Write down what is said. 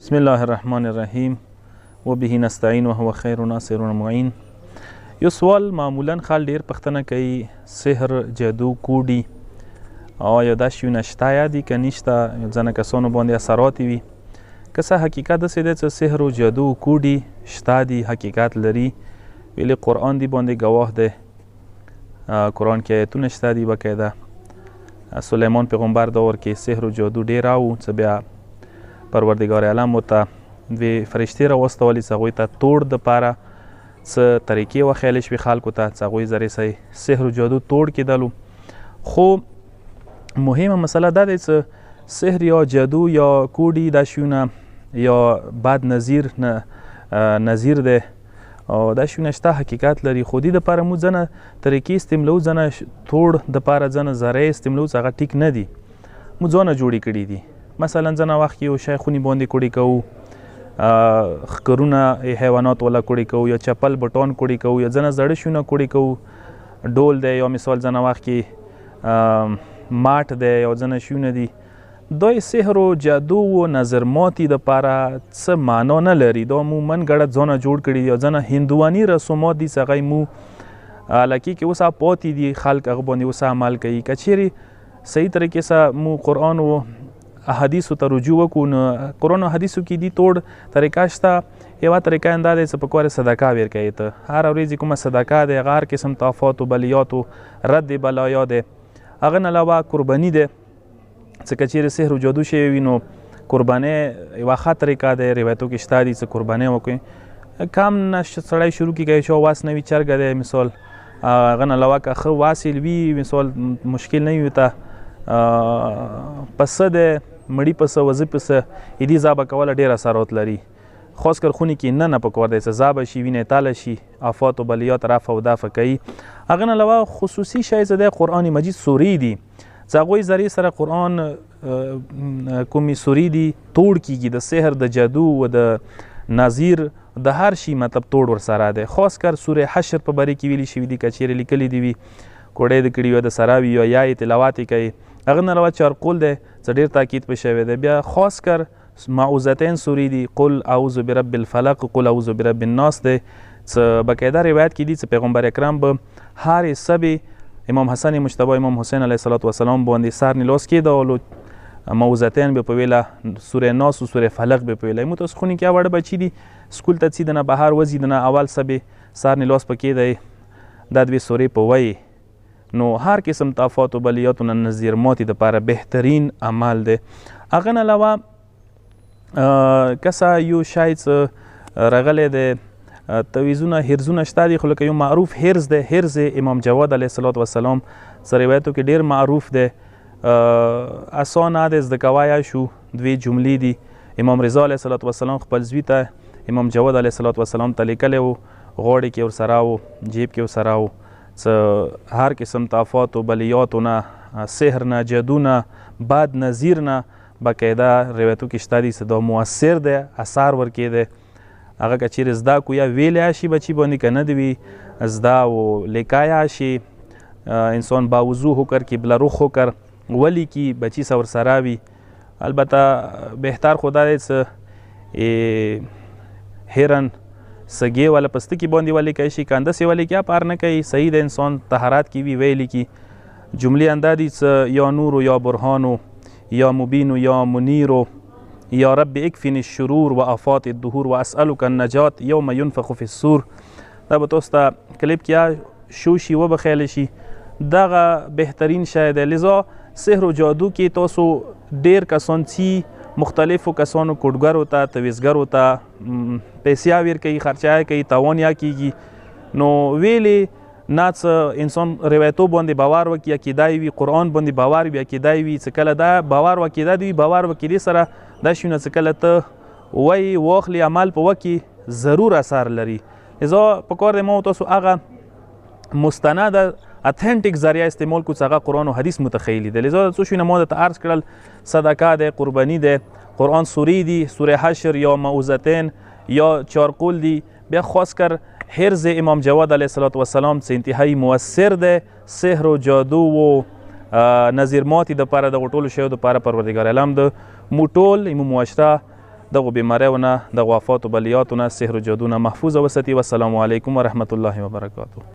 بسم الله الرحمن الرحیم و به نستعین وهو خیر ناصر معین. یو سوال معمولا خال ډیر پښتنه کوي سحر جادو کوډي او یا دا شیونه شته یا دي که نشته، ځنه کسانو باندې اثرات وي که څه حقیقت داسې دی چې سحر او جادو کوډي شته دي، حقیقت لري، ویلې قرآن دی باندې ګواه دی. قرآن کې آیتونه شته دي باقاعده. سلیمان پیغمبر دور کې سحر او جادو ډیر او څه بیا پروردگار عالم ورته دوی فرشتې راوستولې چې هغوی ته توړ دپاره څه طریقې وښیلی شوې خلکو ته چې هغوی ذریعې سحر و جادو توړ کېدلو. خو مهمه مسله دا دی چې سحر یا جادو یا کوډي دا شیونه یا بد نظیر دی او دا شیونه شته، حقیقت لري، خو دې دپاره موږ ځنه طریقې استعملو، ځنه توړ دپاره ځنه ذرایع استعملو چې هغه ټیک نه دي. موږ ځانه جوړې کړي دي. مثلا ځنه وخت کې یو شی خونې باندې کوډې کوو، ښکرونه حیوانات والا کوډې کوو، یا چپل بټان کوډې کوو، یا ځنه زړه شیونه کوډې کوو، ډول دی یا مثال ځنه وخت کې ماټ دی یا ځنه شیونه دي. دوی سحر و جادو و نظر ماتي دپاره څه معنا نه لري. دا مو من ګډه ځانه جوړ کړي دي. یا ځنه هندواني رسومات دي چې هغه مو حالکې کې اوس پاتې دي، خلک هغه باندې اوس عمل کوي. که چیرې صحیح طریقې سره مو قرآن و احادیثو ته رجوع وکړو نو قرآن و حدیثو کې دي توړ طریقه شته. یوه طریقه هم دا دی چې پکار صدقه ورکوي. ته هره ورځ کومه صدقه دی، هغه هر قسم طافات و بلیات و رد بلایا دی. هغه نه علاوه قرباني دی چې که چیرې سحر و جادو شوی وي نو قربانۍ یوه ښه طریقه دی، روایتو کې شته دي چې قربانۍ وکړي. کم نه سړی شروع کېږي چې واس نه وي، چرګه دی مثال، هغه نه علاوه که ښه واصل وي مثال مشکل نه وي ورته پسه دی، مړي پسه، وزه پسه، دې ذابه کوله ډېر اثرات لري. خاص کر خونې کې نه پکار دی چې ذابه شي، وینې تاله شي، آفات و بلیات رفع و دفع کوي. هغه نه علاوه خصوصي شی چې دی قرآن مجید سورې دي چې هغوی ذریعې سره قرآن کومې سورې دي توړ کېږي د سحر د جادو و د نظیر د هر شي مطلب توړ ورسره دی. خاص کر سوره حشر په باره کې ویلي شوي دي، که چیرې لیکلي دي وي کوډۍ د کړي وي د سره وي یا یې تلاوت یې کوي. هغه نه علاوه چارقول دی چې ډېر تاکید په شوی دی. بیا خاص کر معوذتین سورې دي، قل اعوذ برب الفلق، قل اعوذ برب الناس دی، چې باقاعده روایت کې دي چې پیغمبر اکرم به هر سبې امام حسن مجتبی امام حسین علیه الصلاة والسلام باندې سر نلاس کېدولو، معوذتین به په ویله، سوره ناس و سوره فلق به په ویله. مو تاسو خونې کې وړه بچي دي سکول ته ځي دنه بهر وځي دنه اول سبې سر نلاس پکې دی، دا دوې سورې په وایي نو هر قسم طافات و بلیاتو نه نظیر ماتي دپاره بهترین عمل دی. هغه نه علاوه که څه یو شی چې راغلی دی، تویزونه هرزونه شته دي، خو لکه یو معروف هرز دی، هرز امام جواد علیه الصلاة والسلام څه روایتو کې ډېر معروف دی. اسانه دی، زده کوی شو. دوې جملې دي. امام رضا علیه الصلاة والسلام خپل زوی ته امام جواد علیه الصلاة والسلام ته لیکلی و، غاړې کې ورسره و، جیب کې ورسره و، چې هر قسم طافات و بلیاتو نه، سحر نه، جادو نه، بد نظیر نه باقاعده روایتو کې شته دي چې دا مؤثر دی، اثر ورکوي دی. هغه که چیرې زده کو یا ویلی شي بچي باندې، که نه دي وي زده و لیکای شي، انسان باوضو هوکر قبله رخ هوکر ولیکي، بچي سه ورسره وي. البته بهتر خو دا دی چې هرن سګې والا پستکي باندې ولیکای شي، که انداسې ولیکي پار نه کوي، صحیح د انسان طهارت کې وي ویلی کی. جملې اندا دي چې یا نورو یا برهانو یا مبینو یا منیرو یا رب اکفنی الشرور و آفات الدهور و اسألک النجات یوم ینفخ فی الصور. دا به تاسو ته کلیپ کې شو شي وبخیلی شي، دغه بهترین شی دی. لذا سحر و جادو کې تاسو ډېر کسان چې مختلفو کسانو کوډګرو ته، تویزګرو ته پیسې ورکوي، خرچه کوي، تاوان یا کېږي. نو ویلې نه څه انسان روایتو باندې باور وکړي، عقیده وي، قرآن باندې باور وي، عقیده وي، چې کله دا باور و عقیده وي، باور و عقیدې سره دا شیونه چې کله ته وایي واخلي عمل په وکړي ضرور اثر لري. لذا پکار دی ما تاسو هغه مستند اتھنټیک ذریعه استعمال کو چې هغه قرآن و حدیث متخیلی دی. لذا څو شیونه ما درته عرض کړل، صدقه دی، قرباني دی، قرآن سورې دي، سوره حشر یا معوذتین یا چارقول دي. بیا خاص کر حرز امام جواد علیه الصلاة والسلام چې انتهایی مؤثر دی. سحر و جادو و نظیر ماتي دپاره دغو ټولو شیو دپاره پروردګار عالم د مو ټول معاشره دغو بیماریو نه، دغو آفاتو بلیاتو نه، سحر و جادو نه محفوظ وساتي. والسلام علیکم ورحمة الله وبرکاته.